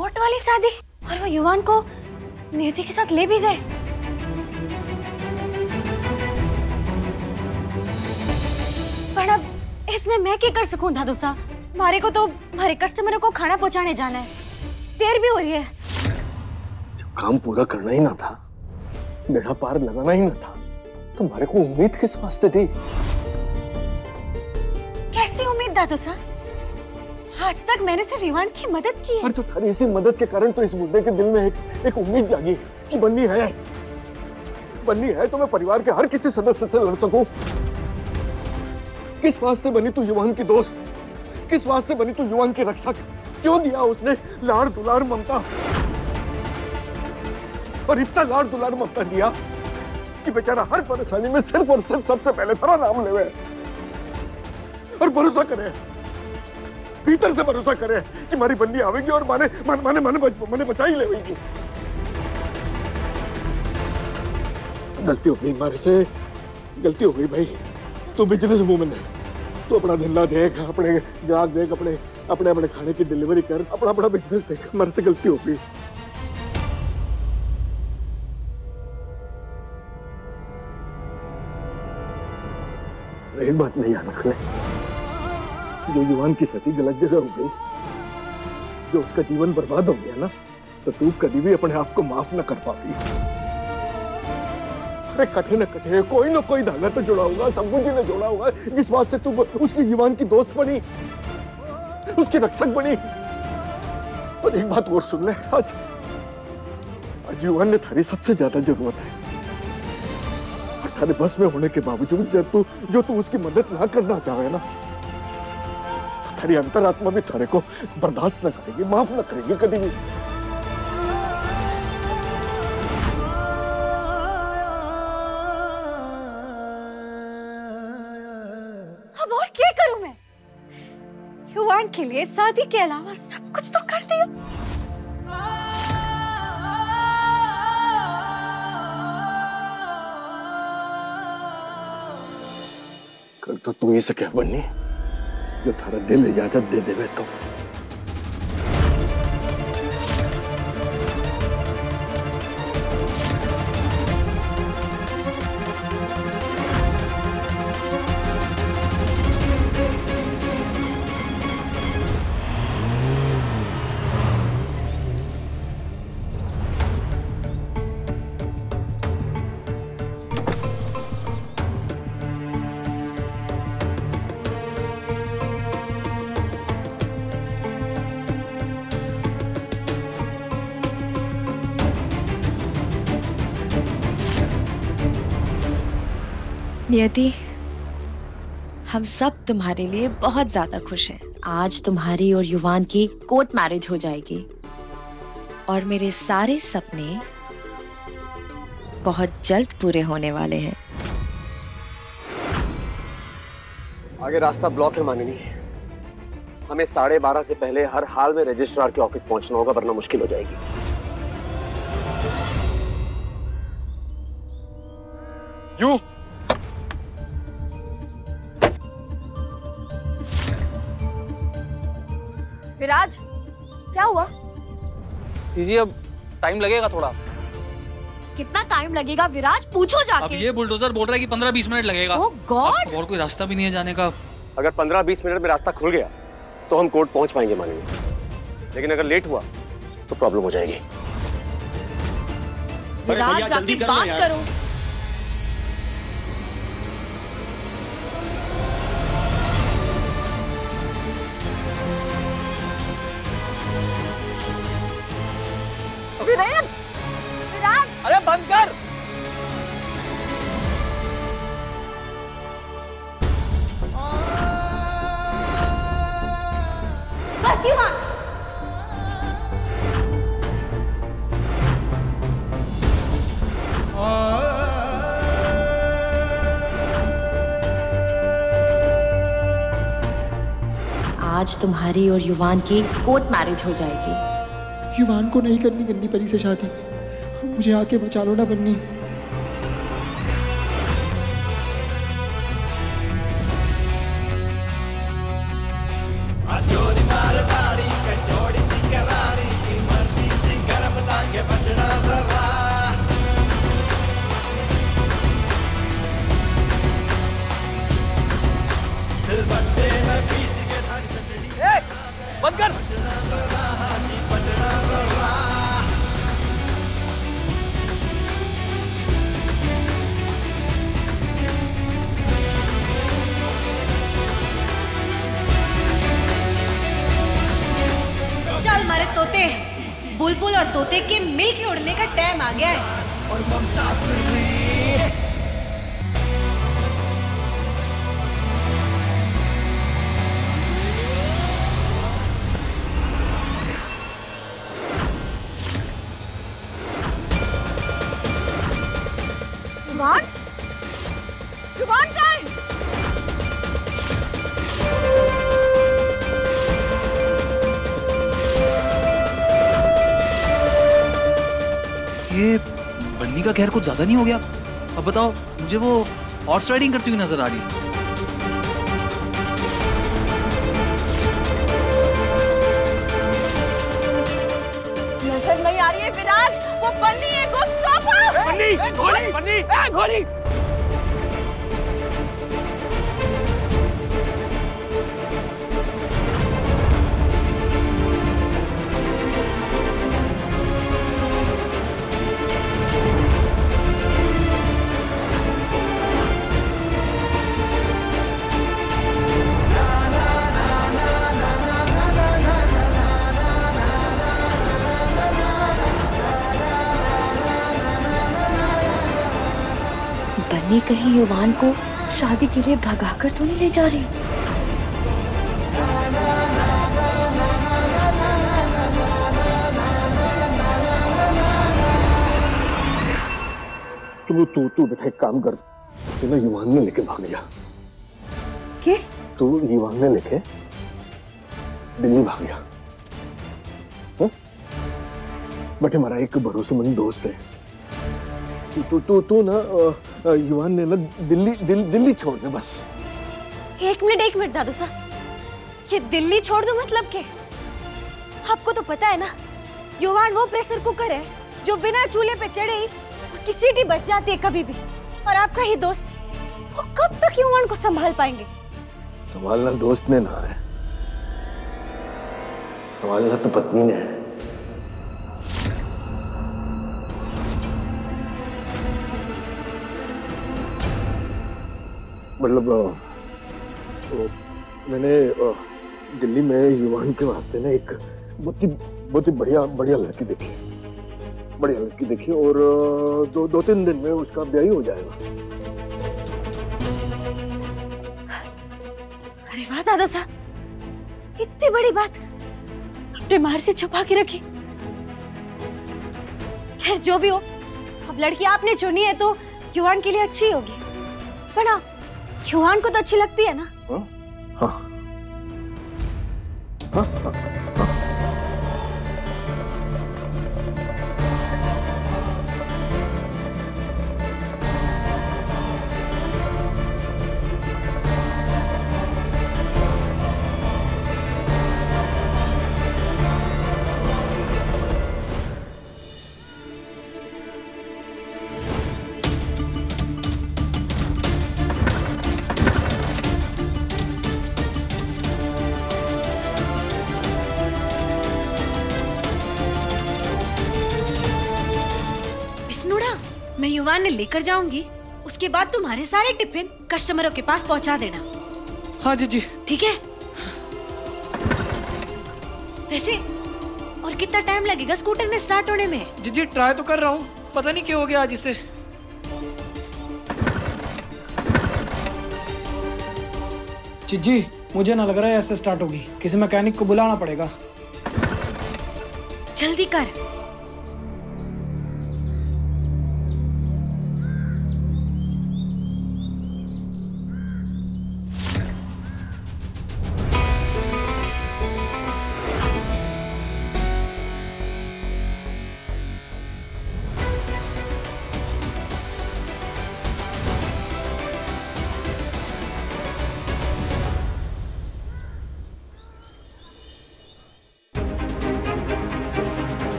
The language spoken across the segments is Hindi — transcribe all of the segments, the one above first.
कोर्ट वाली शादी, और वो युवान को नियति के साथ ले भी गए। पर अब इसमें मैं क्या कर सकूं दादू साहब? हमारे को तो हमारे कस्टमरों को खाना पहुंचाने जाना है, देर भी हो रही है। जब काम पूरा करना ही ना था, बेड़ा पार लगाना ही ना था, तो हमारे को उम्मीद किस वास्ते थी? कैसी उम्मीद दादू साहब? आज तक मैंने सिर्फ युवान की मदद की है। और तो थारी इसी मदद के कारण तो इस बुड्ढे के दिल में एक उम्मीद जागी कि बन्नी है तो मैं परिवार के हर किसी सदस्य से लड़ सकूं। किस वास्ते बनी तू युवान की दोस्त? किस वास्ते बनी तू युवान की रक्षक? क्यों दिया उसने लाड़ दुलार ममता? और इतना लाड़ दुलार ममता दिया कि बेचारा हर परेशानी में सिर्फ और सिर्फ सबसे पहले तेरा नाम लेवे और भरोसा करे, भीतर से भरोसा करे कि हमारी बंदी आवेगी और माने बचा ही लेगी। गलती हो गई हमारे से, गलती हो गई भाई। तू बिजनेस वूमन है, तू अपना धंधा देख, अपने ग्राहक देख, अपने खाने की डिलीवरी कर, अपना बिजनेस देख। हमारे से गलती हो गई। एक बात नहीं याद रखने, जो युवान की सती गलत जगह हो गई, जो उसका जीवन बर्बाद हो गया ना, तो तू कभी भी अपने आप को माफ न कर पाती। अरे कटे न कटे कोई ना कोई धागा तो जुड़ा होगा, शंभू जी ने जोड़ा होगा, जिस बात से तू उसकी युवान की दोस्त बनी, उसकी रक्षक बनी। और एक बात और सुन ले, आज युवान ने थारी सबसे ज्यादा जरूरत है। और थारे बस में होने के बावजूद जो तू उसकी मदद ना करना चाहे ना, तो थारी अंतरात्मा भी थारे को बर्दाश्त न करेगी, माफ न करेगी कभी भी। अब और क्या करूं मैं? युवान के लिए शादी के अलावा सब कुछ तो कर दिया। कर तो तू ही सके बन्नी, जो थारा दिल इजाजत दे देवे तो। नियति, हम सब तुम्हारे लिए बहुत ज्यादा खुश हैं। आज तुम्हारी और युवान की कोर्ट मैरिज हो जाएगी और मेरे सारे सपने बहुत जल्द पूरे होने वाले हैं। आगे रास्ता ब्लॉक है माननी, हमें 12:30 से पहले हर हाल में रजिस्ट्रार के ऑफिस पहुंचना होगा, वरना मुश्किल हो जाएगी। यू विराज, क्या हुआ? जी अब टाइम लगेगा थोड़ा। कितना टाइम लगेगा विराज? पूछो जाके। अब ये बुलडोजर बोल रहा है कि 15-20 मिनट लगेगा। ओह गॉड! और कोई रास्ता भी नहीं है जाने का। अगर 15-20 मिनट में रास्ता खुल गया तो हम कोर्ट पहुंच पाएंगे माननी, लेकिन अगर लेट हुआ तो प्रॉब्लम हो जाएगी। विराज, जाके बात करो। विराज, अरे बंद कर। बस युवान, आज तुम्हारी और युवान की कोर्ट मैरिज हो जाएगी। युवान को नहीं करनी गंदी परी से शादी, मुझे आके बचा लो ना बन्नी। जोड़ी मार बाड़ी का जोड़ी सी करारी हमारे तोते हैं। बुलबुल और तोते के मिल के उड़ने का टाइम आ गया है। युवान? युवान कहाँ है? ये बन्नी का कहर कुछ ज्यादा नहीं हो गया? अब बताओ, मुझे वो हॉर्स राइडिंग करती हुई नजर आ रही है। नजर नहीं आ रही है विराज, वो बन्नी है। गो स्टॉप हर। बन्नी, घोड़ी, बन्नी, घोड़ी। बन्नी कहीं युवान को शादी के लिए भगा कर तो नहीं ले जा रही? तू बेटा एक काम कर, तू ना युवान ने लेके भाग गया। क्या? तू युवान ने लेके दिल्ली भाग गया। बट हमारा एक भरोसेमंद दोस्त है। तू ना युवान ने ना दिल्ली छोड़ दे बस। एक मिनट दादू साहब, ये दिल्ली छोड़ दो मतलब क्या? आपको तो पता है ना, युवान वो प्रेशर कुकर है जो बिना चूल्हे पे चढ़े ही उसकी सीटी बच जाती है कभी भी। और आपका ही दोस्त, वो कब तक युवान को संभाल पाएंगे? संभालना दोस्त ने ना है, संभालना तो पत्नी ने है। मतलब मैंने दिल्ली में युवान के वास्ते ना एक बहुत ही बढ़िया लड़की देखी और दो तीन दिन में उसका ब्याह ही हो जाएगा। अरे वाह दादा साहब, इतनी बड़ी बात अपने मार से छुपा के रखी। खैर जो भी हो, अब लड़की आपने चुनी है तो युवान के लिए अच्छी होगी। पर हाँ, युवान को तो अच्छी लगती है ना? हाँ। मैं युवान ने लेकर जाऊंगी, उसके बाद तुम्हारे सारे टिफिन कस्टमरों के पास पहुंचा देना। हाँ जी। ठीक है? वैसे और कितना टाइम लगेगा स्कूटर में स्टार्ट होने में? जी ट्राई तो कर रहा हूँ, पता नहीं क्यों हो गया आज इसे। जी मुझे ना लग रहा है ऐसे स्टार्ट होगी, किसी मैकेनिक को बुलाना पड़ेगा। जल्दी कर।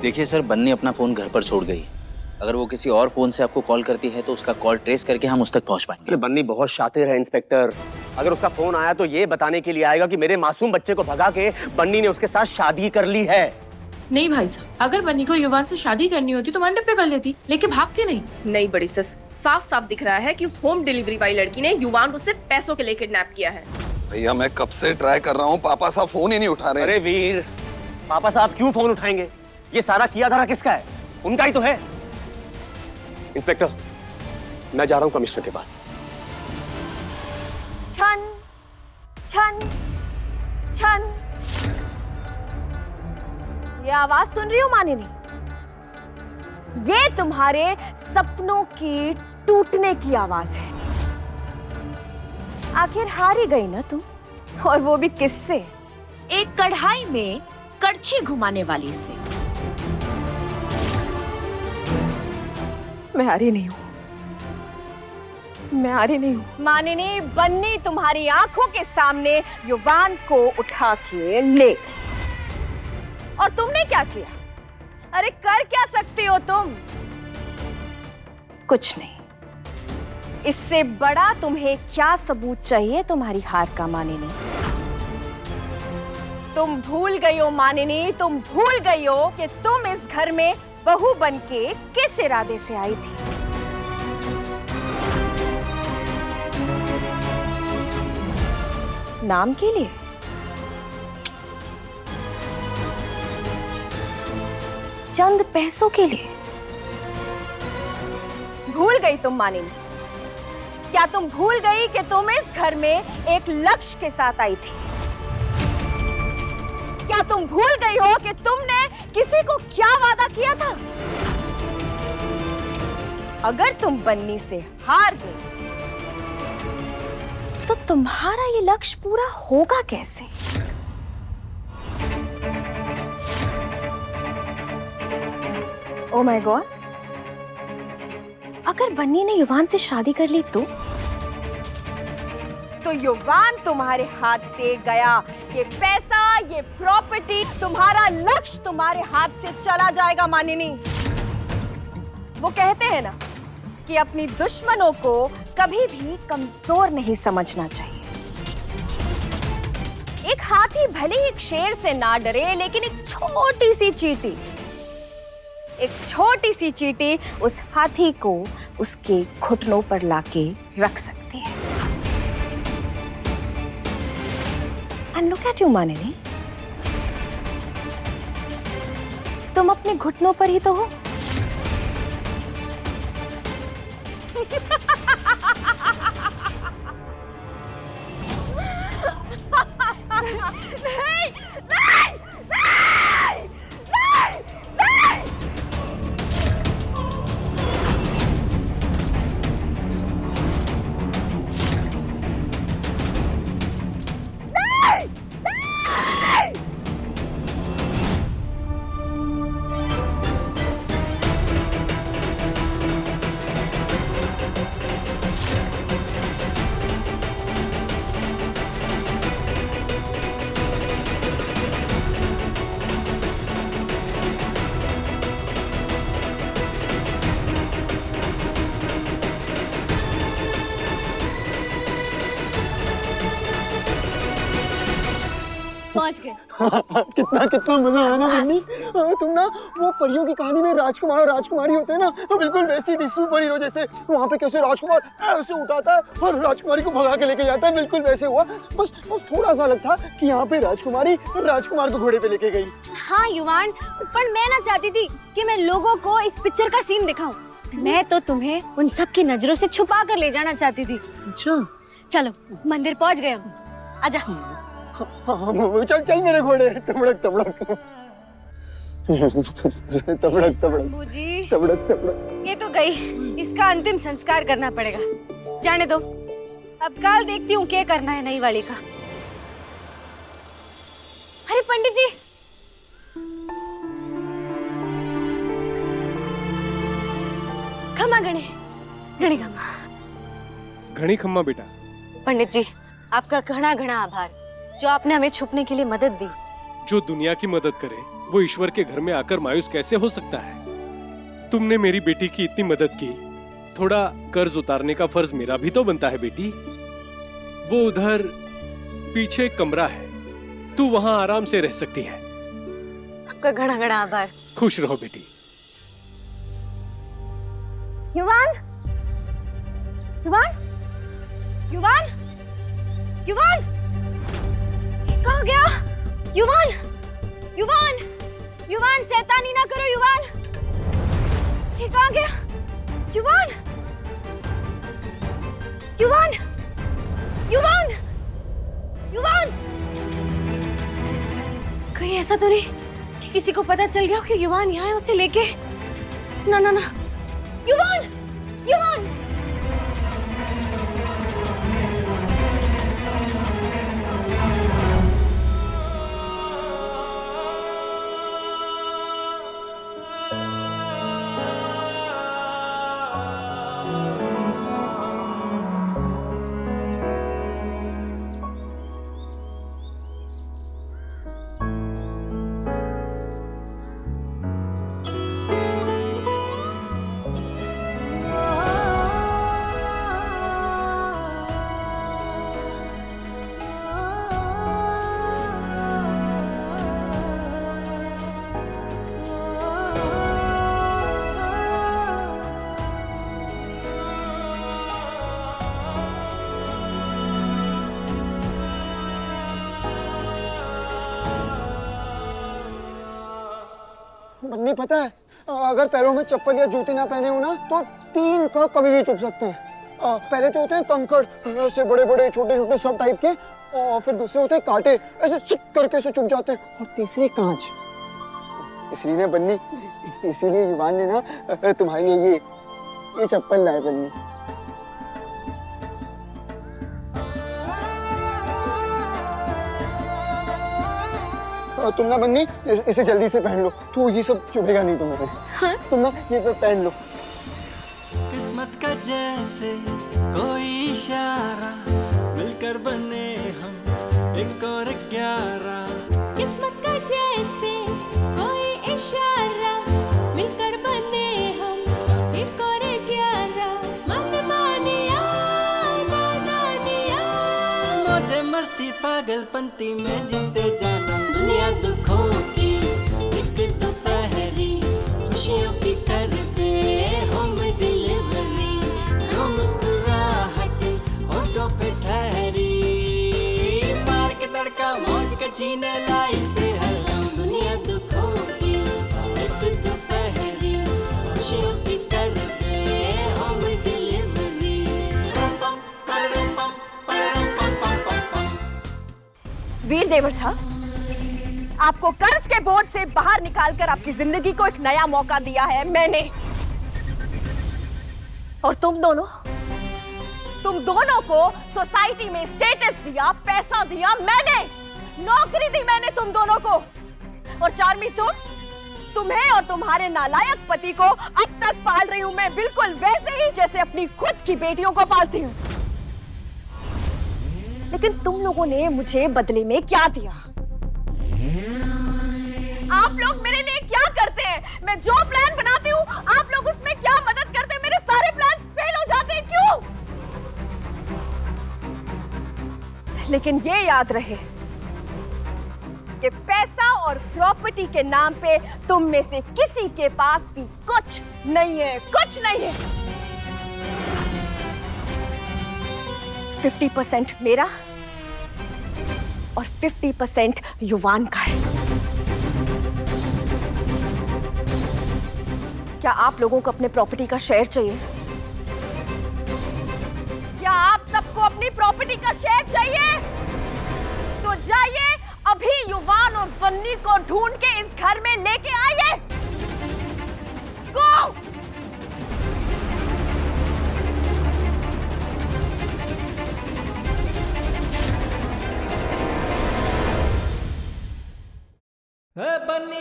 देखिए सर, बन्नी अपना फोन घर पर छोड़ गई। अगर वो किसी और फोन से आपको कॉल करती है तो उसका कॉल ट्रेस करके हम उस तक पहुंच पाएंगे। अरे बन्नी बहुत शातिर है इंस्पेक्टर। अगर उसका फोन आया तो ये बताने के लिए आएगा कि मेरे मासूम बच्चे को भगा के बन्नी ने उसके साथ शादी कर ली है। नहीं भाई साहब, अगर बन्नी को युवान से शादी करनी होती तो मंडप पे कर लेती, लेकिन भागती नहीं। नहीं बड़ी सस, साफ साफ दिख रहा है कि उस होम डिलीवरी वाली लड़की ने युवान को सिर्फ पैसों के लिए किडनैप किया है। भैया मैं कब से ट्राई कर रहा हूँ, पापा साहब फोन ही नहीं उठा रहे। अरे वीर, पापा साहब क्यों फोन उठाएंगे? ये सारा किया धरा किसका है? उनका ही तो है। इंस्पेक्टर, मैं जा रहा हूँ कमिश्नर के पास। छन छन छन, ये आवाज सुन रही हो मानिनी? ये तुम्हारे सपनों की टूटने की आवाज है। आखिर हार ही गई ना तुम, और वो भी किससे? एक कढ़ाई में कड़छी घुमाने वाली से। मैं हारी नहीं हूं, मैं हारी नहीं हूं। मानिनी, बन्नी तुम्हारी आंखों के सामने युवान को उठा के ले गई, और तुमने क्या किया? अरे कर क्या सकती हो तुम? कुछ नहीं। इससे बड़ा तुम्हें क्या सबूत चाहिए तुम्हारी हार का मानिनी? तुम भूल गई हो मानिनी, तुम भूल गई हो कि तुम इस घर में बहू बनके किस इरादे से आई थी। नाम के लिए? चंद पैसों के लिए? भूल गई तुम मानिनी? क्या तुम भूल गई कि तुम इस घर में एक लक्ष्य के साथ आई थी? क्या तुम भूल गई हो कि तुमने किसी को क्या वादा किया था? अगर तुम बन्नी से हार गई तो तुम्हारा ये लक्ष्य पूरा होगा कैसे? ओ माय गॉड, अगर बन्नी ने युवान से शादी कर ली तो युवान तुम्हारे हाथ से गया, ये पैसा, ये प्रॉपर्टी, तुम्हारा लक्ष्य तुम्हारे हाथ से चला जाएगा मानिनी। वो कहते हैं ना कि अपनी दुश्मनों को कभी भी कमजोर नहीं समझना चाहिए। एक हाथी भले एक शेर से ना डरे, लेकिन एक छोटी सी चींटी उस हाथी को उसके घुटनों पर लाके रख सकती है। And look at you, मानिनी, तुम अपने घुटनों पर ही तो हो। पहुंच गए। कितना कितना मजा आया ना बन्नी। तुम ना वो परियों की कहानी में राजकुमार और राजकुमारी होते हैं ना, वो बिल्कुल वैसी थी, सुपर हीरो जैसे। वहाँ पे कैसे राजकुमार ऐसे उठाता है और राजकुमारी को भगा के लेके जाता है, बिल्कुल वैसे हुआ। बस थोड़ा सा अलग था कि यहाँ पे राजकुमारी राजकुमार को घोड़े पे लेके गई। हाँ युवान, पर मैं ना चाहती थी कि मैं लोगों को इस पिक्चर का सीन दिखाऊं। मैं तो तुम्हें उन सब की नजरों से छुपा कर ले जाना चाहती थी। अच्छा चलो मंदिर पहुंच गए हम, आजा। चल चल मेरे घोड़े, तबड़क तबड़क तबड़क तबड़क जी, तबड़क तबड़क। ये तो गई, इसका अंतिम संस्कार करना पड़ेगा। जाने दो, अब कल देखती हूँ क्या करना है नई वाली का। अरे पंडित जी, खम्मा गणे गणे खम्मा। घणी खम्मा बेटा। पंडित जी, आपका घना घना आभार जो आपने हमें छुपने के लिए मदद दी। जो दुनिया की मदद करे वो ईश्वर के घर में आकर मायूस कैसे हो सकता है? तुमने मेरी बेटी की इतनी मदद की, थोड़ा कर्ज उतारने का फर्ज मेरा भी तो बनता है बेटी। वो उधर पीछे कमरा है, तू वहां आराम से रह सकती है। आपका घड़ा घड़ा आभार। खुश रहो बेटी। युवान, युवान, युवान, युवान, कहाँ गया? युवान, युवान, युवान, शैतानी ना करो युवान। ये कहाँ गया? युवान, युवान, युवान, युवान, कहीं ऐसा तो नहीं कि किसी को पता चल गया कि युवान यहाँ है उसे लेके? ना ना ना, युवान, युवान। बन्नी पता है, अगर पैरों में चप्पल या जूते ना पहने हो ना तो 3 का कभी भी चुभ सकते हैं। पहले तो होते हैं कंकड़, ऐसे बड़े बड़े छोटे छोटे सब टाइप के, और फिर दूसरे होते हैं कांटे, ऐसे सिक करके ऐसे चुभ जाते हैं, और तीसरे कांच। इसलिए ना बन्नी, इसीलिए युवान ने ना तुम्हारे लिए ये चप्पल लाए बन्नी। तुम ना बन्नी इसे जल्दी से पहन लो, तो ये सब चुभेगा नहीं तुम्हें। हाँ? तुम ना ये पहन लो। किस्मत का जैसे कोई इशारा, मिलकर बने हम 1 और 11। किस्मत का जैसे कोई इशारा, मिलकर बने हम 1 और 11। मन मानिया नादानिया, मौजे मस्ती पागलपंती में जीते जाना। दुनिया दुखों की एक दोपहरी, खुशियों की कर दे होम डिलीवरी। जो मुस्कुराहट होठों पे ठहरी, मार के तड़का मौज का छीने लाई से हरदम। दुनिया दुखों की एक दोपहरी, खुशियों की कर दे होम डिलीवरी। वीर देवर साहब, आपको कर्ज के बोझ से बाहर निकालकर आपकी जिंदगी को एक नया मौका दिया है मैंने। और तुम दोनों को सोसाइटी में स्टेटस दिया, पैसा दिया मैंने, नौकरी दी मैंने तुम दोनों को। और चार्मी, तुम्हें और तुम्हारे नालायक पति को अब तक पाल रही हूं मैं, बिल्कुल वैसे ही जैसे अपनी खुद की बेटियों को पालती हूं। लेकिन तुम लोगों ने मुझे बदले में क्या दिया? आप लोग मेरे लिए क्या करते हैं? मैं जो प्लान बनाती हूँ आप लोग उसमें क्या मदद करते हैं? मेरे सारे प्लान फेल हो जाते हैं, क्यों? लेकिन ये याद रहे कि पैसा और प्रॉपर्टी के नाम पे तुम में से किसी के पास भी कुछ नहीं है, कुछ नहीं है। 50% मेरा और 50% युवान का है। क्या आप लोगों को अपने प्रॉपर्टी का शेयर चाहिए? क्या आप सबको अपनी प्रॉपर्टी का शेयर चाहिए? तो जाइए अभी युवान और बन्नी को ढूंढ के इस घर में लेके आइए। गो! बन्नी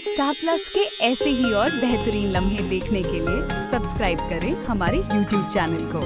स्टार प्लस के ऐसे ही और बेहतरीन लम्हे देखने के लिए सब्सक्राइब करें हमारे YouTube चैनल को।